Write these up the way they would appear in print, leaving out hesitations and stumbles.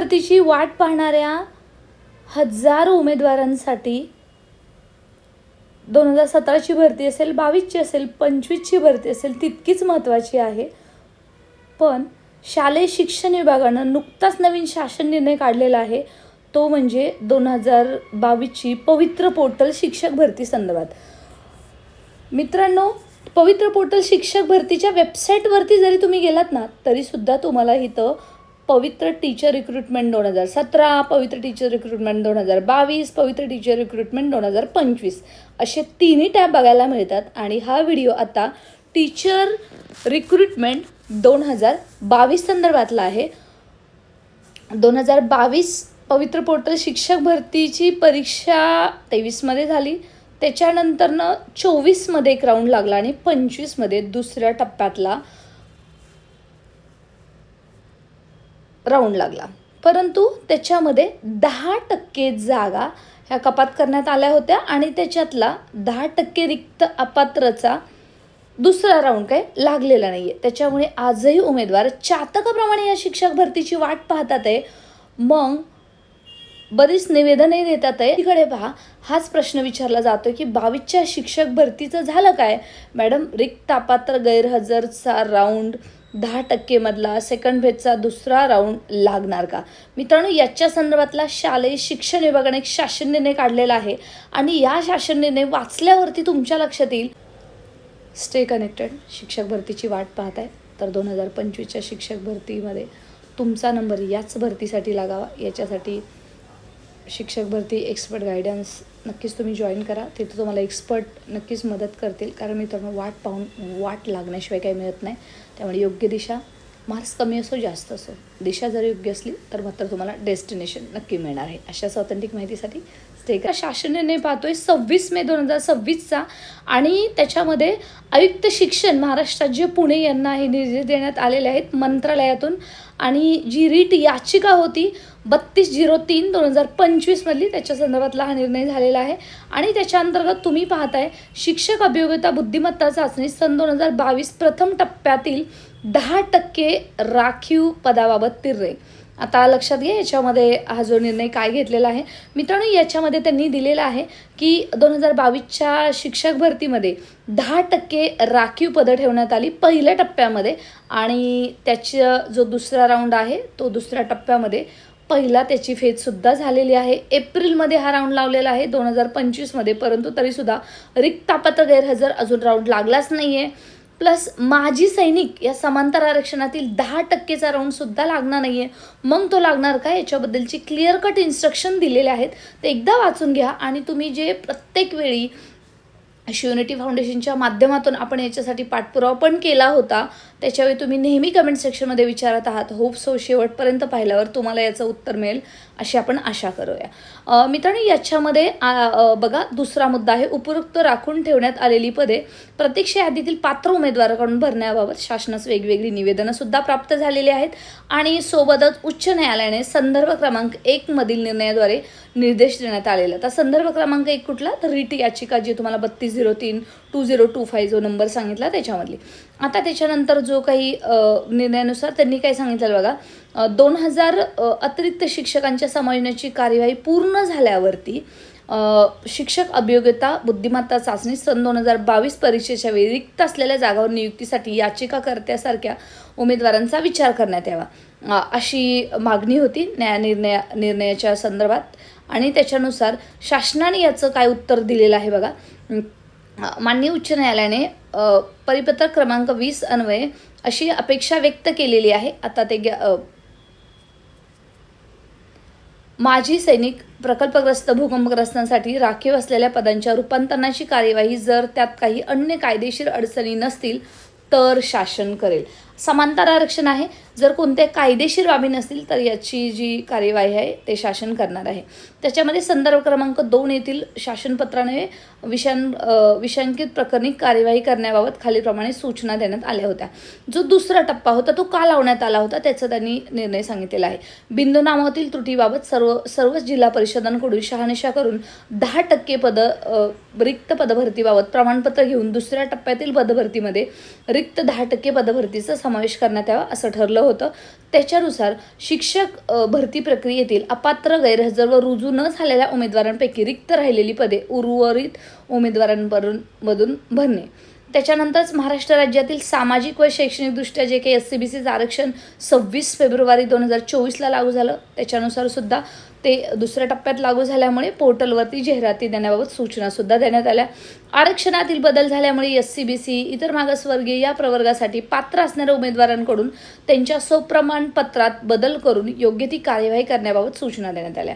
भरतीची वाट पाहणाऱ्या हजारो उमेदवारांसाठी 2017ची भरती असेल, 22ची असेल, 25ची भरती असेल तितकीच महत्त्वाची आहे. पण शालेय शिक्षण विभागानं नुकताच नवीन शासन निर्णय काढलेला आहे, तो म्हणजे 2022ची पवित्र पोर्टल शिक्षक भरती संदर्भात. मित्रांनो, पवित्र पोर्टल शिक्षक भरतीच्या वेबसाईटवरती जरी तुम्ही गेलात ना तरीसुद्धा तुम्हाला इथं पवित्र टीचर रिक्रुटमेंट 2017, पवित्र टीचर रिक्रुटमेंट 2022, पवित्र टीचर रिक्रुटमेंट 2025 असे तिन्ही टॅब बघायला मिळतात. आणि हा व्हिडिओ आता टीचर रिक्रुटमेंट 2022 संदर्भातला आहे. 2022 पवित्र पोर्टल शिक्षक भरतीची परीक्षा 23मध्ये झाली. त्याच्यानंतरनं 24मध्ये एक राऊंड लागला आणि 25मध्ये दुसऱ्या टप्प्यातला राऊंड लागला. परंतु त्याच्यामध्ये 10% जागा ह्या कपात करण्यात आल्या होत्या आणि त्याच्यातला 10% रिक्त अपात्रचा दुसरा राऊंड काही लागलेला नाही आहे. त्याच्यामुळे आजही उमेदवार चातकाप्रमाणे या शिक्षक भरतीची वाट पाहतात आहे. मग बरीच निवेदनही देतात आहे. तिकडे पहा, हाच प्रश्न विचारला जातो की 22च्या शिक्षक भरतीचं झालं काय मॅडम? रिक्त अपात्र गैरहजरचा राऊंड 10% मधला सेकंड फेजचा दुसरा राऊंड लागणार का? मित्रांनो, याच्या संदर्भातला शालेय शिक्षण विभागाने एक शासन निर्णय काढलेला आहे आणि या शासन निर्णय वाचल्यावरती तुमच्या लक्षात येईल. Stay connected. शिक्षक भरतीची वाट पाहत आहे तर 2025च्या शिक्षक भरतीमध्ये तुमचा नंबर याच भरतीसाठी लागावा, याच्यासाठी शिक्षक भरती एक्सपर्ट गायडन्स नक्कीच तुम्ही जॉईन करा. तिथे तुम्हाला एक्सपर्ट नक्कीच मदत करतील. कारण मित्रांनो, वाट पाहून वाट लागण्याशिवाय काही मिळत नाही. त्यामुळे योग्य दिशा, मार्क्स कमी असो जास्त असो, दिशा जर योग्य असली तर मात्र तुम्हाला डेस्टिनेशन नक्की मिळणार आहे. अशाच ऑथेंटिक माहितीसाठी स्टे करा. शासन निर्णय पाहतोय 26 मे 2026चा आणि त्याच्यामध्ये आयुक्त शिक्षण महाराष्ट्र राज्य पुणे यांना हे निर्देश देण्यात आलेले आहेत मंत्रालयातून. आणि जी रीट याचिका होती 3203/2025 मधली, त्याच्या संदर्भातला हा निर्णय झालेला आहे. आणि त्याच्या अंतर्गत तुम्ही पाहताय शिक्षक अभियोग्यता बुद्धिमत्ता चाचणी सन 2022 प्रथम टप्प्यातील 10% राखीव पदाबाबत तिर्रे. आता लक्षात घ्या याच्यामध्ये हा जो निर्णय काय घेतलेला आहे. मित्रांनो, याच्यामध्ये त्यांनी दिलेला आहे की 2022च्या शिक्षक भरतीमध्ये 10% राखीव पदं ठेवण्यात आली पहिल्या टप्प्यामध्ये आणि त्याचा जो दुसरा राऊंड आहे तो दुसऱ्या टप्प्यामध्ये पहिला त्याची फेजसुद्धा झालेली आहे. एप्रिलमध्ये हा राऊंड लावलेला आहे 2025मध्ये. परंतु तरीसुद्धा रिक्त अपात्र गैरहजर अजून राऊंड लागलाच नाही आहे. प्लस माजी सैनिक या समांतर आरक्षणातील 10%चा राऊंडसुद्धा लागणार नाही आहे. मग तो लागणार का? याच्याबद्दलची क्लिअर कट इन्स्ट्रक्शन दिलेले आहेत, ते एकदा वाचून घ्या. आणि तुम्ही जे प्रत्येक वेळी शिवनिटी फाउंडेशनच्या माध्यमातून आपण याच्यासाठी पाठपुरावा पण केला होता, त्याच्यावेळी तुम्ही नेहमी कमेंट सेक्शनमध्ये विचारत आहात. होप सो शेवटपर्यंत पाहिल्यावर तुम्हाला याचं उत्तर मिळेल अशी आपण आशा करूया. मित्रांनो, याच्यामध्ये बघा दुसरा मुद्दा आहे उपरोक्त राखून ठेवण्यात आलेली पदे प्रत्यक्ष यादीतील पात्र उमेदवाराकडून भरण्याबाबत शासनास वेगवेगळी निवेदनंसुद्धा प्राप्त झालेली आहेत. आणि सोबतच उच्च न्यायालयाने संदर्भ क्रमांक 1 मधील निर्णयाद्वारे निर्देश देण्यात आलेला. तर संदर्भ क्रमांक 1 कुठला? तर रीट याचिका जी तुम्हाला 3203/2025 जो नंबर सांगितला त्याच्यामधली. आता त्याच्यानंतर जो काही निर्णयानुसार त्यांनी काय सांगितलं बघा, 2000 अतिरिक्त शिक्षकांच्या समायोजनाची कार्यवाही पूर्ण झाल्यावरती शिक्षक अभियोग्यता बुद्धिमत्ता चाचणी सन 2022 परीक्षेच्या वेळी रिक्त असलेल्या जागावर नियुक्तीसाठी याचिकाकर्त्यासारख्या उमेदवारांचा विचार करण्यात यावा अशी मागणी होती निर्णयाच्या संदर्भात. आणि त्याच्यानुसार शासनाने याचं काय उत्तर दिलेलं आहे बघा. माननीय उच्च न्यायालयाने परिपत्रक क्रमांक 20 अन्वये अशी अपेक्षा व्यक्त केलेली आहे. आता ते माजी सैनिक प्रकल्पग्रस्त भूकंपग्रस्तांसाठी राखीव असलेल्या पदांच्या रूपांतरणाची कार्यवाही जर त्यात काही अन्य कायदेशीर अडचणी नसतील तर शासन करेल. समांतर आरक्षण आहे, जर कोणत्या कायदेशीर बाबी नसतील तर याची जी कार्यवाही आहे ते शासन करणार आहे. त्याच्यामध्ये संदर्भ क्रमांक 2 येथील शासनपत्राने विषयांकित प्रकरणी कार्यवाही करण्याबाबत खालीलप्रमाणे सूचना देण्यात आल्या होत्या. जो दुसरा टप्पा होता तो का लावण्यात आला होता त्याचा त्यांनी निर्णय सांगितलेला आहे. बिंदू नामावरील त्रुटीबाबत सर्वच जिल्हा परिषदांकडून शहानिशा करून 10% रिक्त पदभरतीबाबत प्रमाणपत्र घेऊन दुसऱ्या टप्प्यातील पदभरतीमध्ये रिक्त 10% पदभरतीचा समावेश करण्यात यावा असं ठरलं होतं. त्याच्यानुसार शिक्षक भरती प्रक्रियेतील अपात्र, गैरहजर व रुजू न झालेल्या उमेदवारांपैकी रिक्त राहिलेली पदे उर्वरित उमेदवारांमधून भरणे. त्याच्यानंतरच महाराष्ट्र राज्यातील सामाजिक व शैक्षणिकदृष्ट्या जे काही SC-BCचं आरक्षण 26 फेब्रुवारी 2024ला लागू झालं, त्याच्यानुसार सुद्धा ते दुसऱ्या टप्प्यात लागू झाल्यामुळे पोर्टलवरती जाहिराती देण्याबाबत सूचनासुद्धा देण्यात आल्या. आरक्षणातील बदल झाल्यामुळे SC-BC इतर मागासवर्गीय या प्रवर्गासाठी पात्र असणाऱ्या उमेदवारांकडून त्यांच्या स्वप्रमाणपत्रात बदल करून योग्य ती कार्यवाही करण्याबाबत सूचना देण्यात आल्या.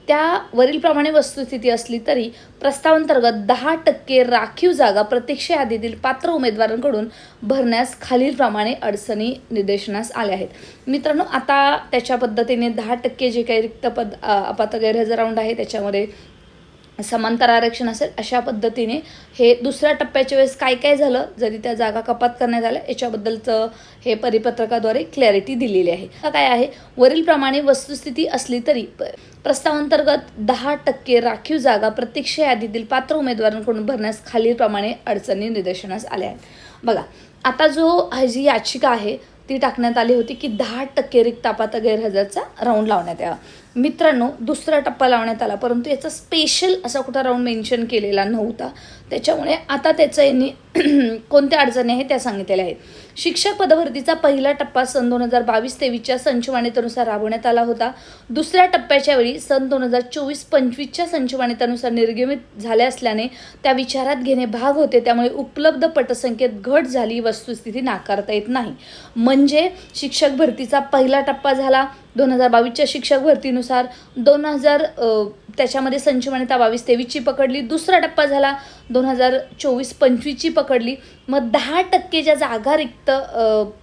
त्यावरीलप्रमाणे वस्तुस्थिती असली तरी प्रस्तावांतर्गत 10% राखीव जागा प्रत्यक्ष यादीतील पात्र उमेदवारांकडून भरण्यास खालीलप्रमाणे अडचणी निदर्शनास आल्या आहेत. मित्रांनो, आता त्याच्या पद्धतीने 10% जे काही रिक्त पद अपात्र, गैरहजर राऊंड आहे त्याच्यामध्ये समांतर आरक्षण असेल, अशा पद्धतीने हे दुसऱ्या टप्प्याच्या वेळेस काय काय झालं, जरी त्या जागा कपात करण्यात आल्या, याच्याबद्दलचं हे परिपत्रकाद्वारे क्लॅरिटी दिलेली आहे. काय आहे, वरीलप्रमाणे वस्तुस्थिती असली तरी प्रस्तावांतर्गत 10% राखीव जागा प्रत्यक्ष यादीतील पात्र उमेदवारांकडून भरण्यास खालीलप्रमाणे अडचणी निदर्शनास आल्या आहेत. बघा, आता जी याचिका आहे ती टाकण्यात आली होती की 10% रिक्त अपात्र, गैरहजरचा राऊंड लावण्यात यावा. मित्रांनो, दुसरा टप्पा लावण्यात आला, परंतु याचा स्पेशल असा कुठं राऊंड मेन्शन केलेला नव्हता. त्याच्यामुळे आता त्याचं यांनी कोणत्या अडचणी आहेत त्या सांगितलेल्या आहेत. शिक्षक पदभरतीचा पहिला टप्पा सन 2022-23च्या संचमान्यतेनुसार राबवण्यात आला होता. दुसऱ्या टप्प्याच्या वेळी सन 2024-25च्या संचमान्यतेनुसार निर्गमित झाले असल्याने त्या विचारात घेणे भाग होते. त्यामुळे उपलब्ध पटसंख्येत घट झाली वस्तुस्थिती नाकारता येत नाही. म्हणजे शिक्षक भरतीचा पहिला टप्पा झाला 2022च्या शिक्षक भरतीनुसार, त्याच्यामध्ये संचमान्यता 22-23ची पकडली. दुसरा टप्पा झाला 2024-25ची पकडली. मग 10% ज्या जागा रिक्त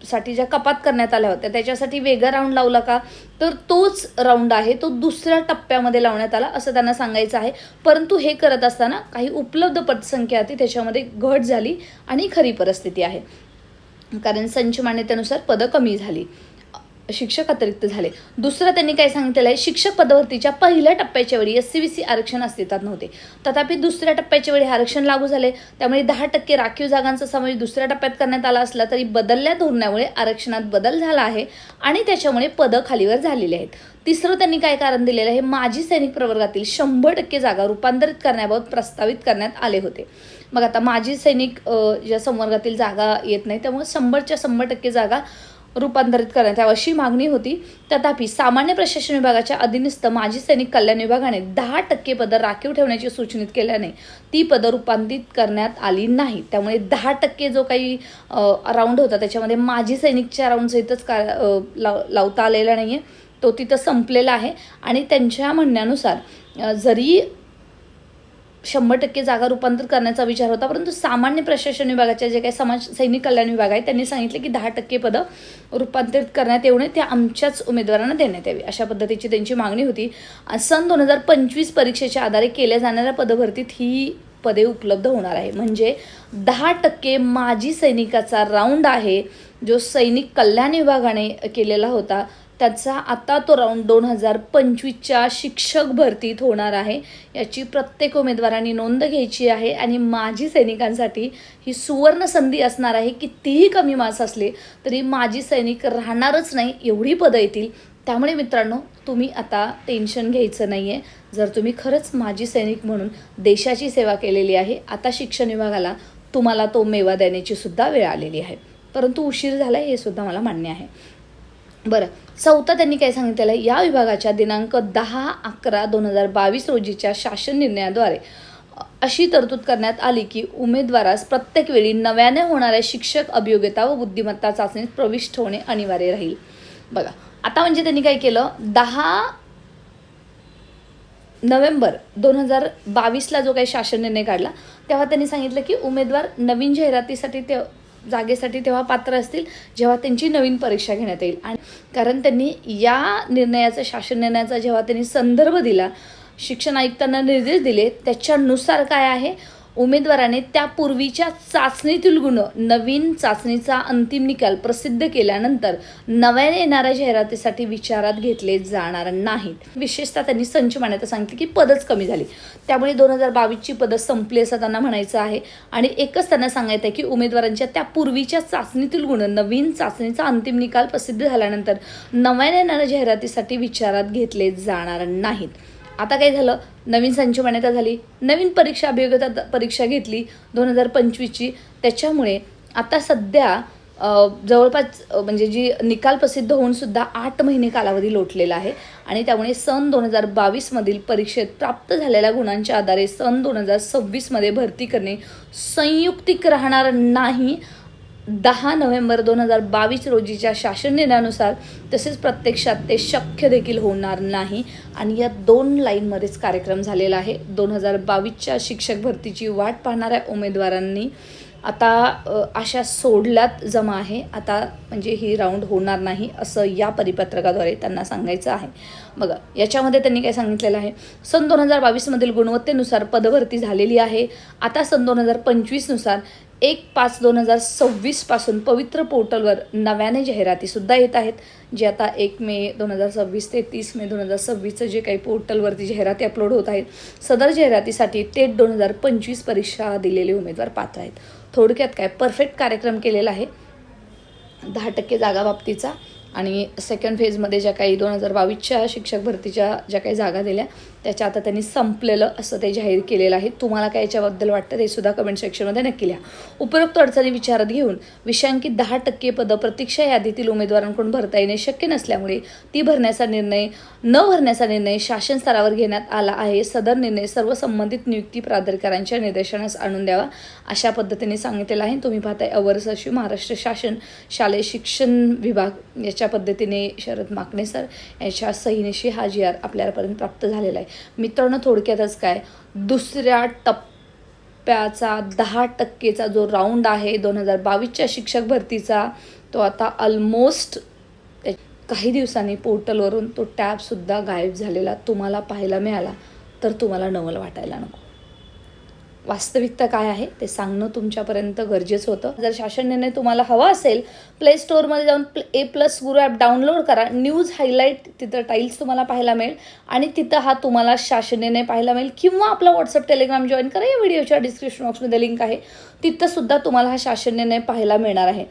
साठी ज्या कपात करण्यात आल्या होत्या त्याच्यासाठी वेगळा राऊंड लावला का, तर तोच राऊंड आहे तो दुसऱ्या टप्प्यामध्ये लावण्यात आला असं त्यांना सांगायचं आहे. परंतु हे करत असताना काही उपलब्ध पदसंख्या होती त्याच्यामध्ये घट झाली आणि खरी परिस्थिती आहे, कारण संचमान्यतेनुसार पदं कमी झाली, शिक्षक अतिरिक्त झाले. दुसरं त्यांनी काय सांगितलेलं आहे, शिक्षक पदभरतीच्या पहिल्या टप्प्याच्या वेळी SC-BC आरक्षण अस्तित्वात नव्हते, तथापि दुसऱ्या टप्प्याच्या वेळी आरक्षण लागू झाले. त्यामुळे 10% राखीव जागांचा समावेश दुसऱ्या टप्प्यात करण्यात आला असला तरी बदलल्या धोरणामुळे आरक्षणात बदल झाला आहे आणि त्याच्यामुळे पदं खालीवर झालेली आहेत. तिसरं त्यांनी काय कारण दिलेलं आहे, माजी सैनिक प्रवर्गातील 100% जागा रूपांतरित करण्याबाबत प्रस्तावित करण्यात आले होते. मग आता माजी सैनिक ज्या संवर्गातील जागा येत नाही, त्यामुळे 100च्या 100% जागा रूपांतरित करण्यात यावी अशी मागणी होती. तथापि सामान्य प्रशासन विभागाच्या अधीनस्थ माजी सैनिक कल्याण विभागाने 10% पदं राखीव ठेवण्याची सूचनित केल्याने ती पदं रूपांतरित करण्यात आली नाही. त्यामुळे 10% जो काही राऊंड होता त्याच्यामध्ये माजी सैनिकच्या राऊंडसहितच लावता आलेला नाही आहे, तो तिथं संपलेला आहे. आणि त्यांच्या म्हणण्यानुसार जरी 100% जागा रूपांतर करण्याचा विचार होता, परंतु सामान्य प्रशासन विभागाच्या जे काही समाज सैनिक कल्याण विभाग आहे त्यांनी सांगितले की 10% पदं रूपांतरित करण्यात येऊ नये, ते आमच्याच उमेदवारांना देण्यात यावी अशा पद्धतीची त्यांची मागणी होती. सन 2025 परीक्षेच्या आधारे केल्या जाणाऱ्या पदभरतीत ही पदे उपलब्ध होणार आहे. म्हणजे 10% माजी सैनिकाचा राऊंड आहे जो सैनिक कल्याण विभागाने केलेला होता, त्याचा आता तो राऊंड 2025च्या शिक्षक भरतीत होणार आहे. याची प्रत्येक उमेदवारांनी नोंद घ्यायची आहे आणि माजी सैनिकांसाठी ही सुवर्ण संधी असणार आहे. कितीही कमी मार्क्स असले तरी माजी सैनिक राहणारच नाही, एवढी पदं येतील. त्यामुळे मित्रांनो, तुम्ही आता टेन्शन घ्यायचं नाही आहे. जर तुम्ही खरंच माजी सैनिक म्हणून देशाची सेवा केलेली आहे, आता शिक्षण विभागाला तुम्हाला तो मेवा देण्याची सुद्धा वेळ आलेली आहे. परंतु उशीर झाला हे सुद्धा मला मान्य आहे. बरं, चौथा त्यांनी काय सांगितलेलं आहे, या विभागाच्या दिनांक 10/11/2022 रोजीच्या शासन निर्णयाद्वारे अशी तरतूद करण्यात आली की उमेदवारास प्रत्येक वेळी नव्याने होणाऱ्या शिक्षक अभियोग्यता व बुद्धिमत्ता चाचणीत प्रविष्ट होणे अनिवार्य राहील. बघा, आता म्हणजे त्यांनी काय केलं, 10 नोव्हेंबर 2022ला जो काही शासन निर्णय काढला तेव्हा त्यांनी सांगितलं की उमेदवार नवीन जाहिरातीसाठी जागेसाठी तेव्हा पात्र असतील जेव्हा त्यांची नवीन परीक्षा घेण्यात येईल. आणि कारण त्यांनी या निर्णयाचा, शासन निर्णयाचा जेव्हा त्यांनी संदर्भ दिला, शिक्षण आयुक्तांना निर्देश दिले, त्याच्यानुसार काय आहे, उमेदवाराने त्यापूर्वीच्या चाचणीतील गुण नवीन चाचणीचा अंतिम निकाल प्रसिद्ध केल्यानंतर नव्याने येणाऱ्या जाहिरातीसाठी विचारात घेतले जाणार नाहीत. विशेषतः त्यांनी संच मान्यता सांगितली की पदच कमी झाली, त्यामुळे 2022ची पदं संपली असं त्यांना म्हणायचं आहे. आणि एकच त्यांना सांगायचं आहे की उमेदवारांच्या त्यापूर्वीच्या चाचणीतील गुण नवीन चाचणीचा अंतिम निकाल प्रसिद्ध झाल्यानंतर नव्याने येणाऱ्या जाहिरातीसाठी विचारात घेतले जाणार नाहीत. आता काय झालं, नवीन संच मान्यता झाली, नवीन परीक्षा अभियोग्यता परीक्षा घेतली 2025ची. त्याच्यामुळे आता सध्या जवळपास म्हणजे जी निकाल प्रसिद्ध होऊन सुद्धा 8 महिने कालावधी लोटलेला आहे. आणि त्यामुळे सन 2022मधील परीक्षेत प्राप्त झालेल्या गुणांच्या आधारे सन 2026मध्ये भरती करणे संयुक्तिक राहणार नाही. 10 नोव्हेंबर 2022 रोजीच्या शासन निर्णयानुसार, तसेच प्रत्यक्षात ते शक्य देखील होणार नाही. आणि या 2 लाईनमध्येच कार्यक्रम झालेला आहे. 2022च्या शिक्षक भरतीची वाट पाहणाऱ्या उमेदवारांनी आता आशा सोडल्यात जमा आहे. आता म्हणजे ही राऊंड होणार नाही असं या परिपत्रकाद्वारे त्यांना सांगायचं आहे. बघा, याच्यामध्ये त्यांनी काय सांगितलेलं आहे, सन 2022मधील गुणवत्तेनुसार पदभरती झालेली आहे. आता सन 2025नुसार 1/5/2026 पासून पवित्र पोर्टलवर नव्याने जाहिरातीसुद्धा येत आहेत. जे आता 1 मे 2026 ते 30 मे 2026चं जे काही पोर्टलवरती जाहिराती अपलोड होत आहेत, सदर जाहिरातीसाठी टेट 2025 परीक्षा दिलेले उमेदवार पात्र आहेत. थोडक्यात काय, परफेक्ट कार्यक्रम केलेला आहे 10% जागा बाबतीचा. आणि सेकंड फेजमध्ये ज्या काही 2022च्या शिक्षक भरतीच्या ज्या काही जागा दिल्या त्याच्या आता त्यांनी संपलेलं असं ते जाहीर केलेलं आहे. तुम्हाला काय याच्याबद्दल वाटतं ते सुद्धा कमेंट सेक्शनमध्ये नक्की लिहा. उपरोक्त अडचणी विचारात घेऊन विषयांकित 10% पदं प्रतीक्षा यादीतील उमेदवारांकडून भरता येणे शक्य नसल्यामुळे ती न भरण्याचा निर्णय शासन स्तरावर घेण्यात आला आहे. सदर निर्णय सर्व संबंधित नियुक्ती प्राधिकाऱ्यांच्या निर्देशनास आणून द्यावा अशा पद्धतीने सांगितलेलं आहे. तुम्ही पाहताय अवर सचिव महाराष्ट्र शासन शालेय शिक्षण विभाग याच्या पद्धतीने शरद माकणे सर याच्या सहीनिशी हा GR आपल्यापर्यंत प्राप्त झालेला आहे. मित्रांनो, थोडक्यातच काय, दुसऱ्या टप्प्याचा 10%चा जो राऊंड आहे 2022च्या शिक्षक भरतीचा, तो आता ऑलमोस्ट काही दिवसांनी पोर्टलवरून तो टॅबसुद्धा गायब झालेला तुम्हाला पाहायला मिळाला तर तुम्हाला नवल वाटायला नको. वास्तविकता काय आहे ते सांगणं तुमच्यापर्यंत गरजेचं होतं. जर शासन निर्णय तुम्हाला हवा असेल, प्ले स्टोअरमध्ये जाऊन A+ गुरु ॲप डाउनलोड करा. न्यूज हायलाईट तिथं टाईल्स तुम्हाला पाहायला मिळेल आणि तिथं हा तुम्हाला शासन निर्णय पाहायला मिळेल. किंवा आपला व्हॉट्सअप टेलिग्राम जॉईन करा. या व्हिडिओच्या डिस्क्रिप्शन बॉक्समध्ये लिंक आहे, तिथंसुद्धा तुम्हाला हा शासन निर्णय पाहायला मिळणार आहे.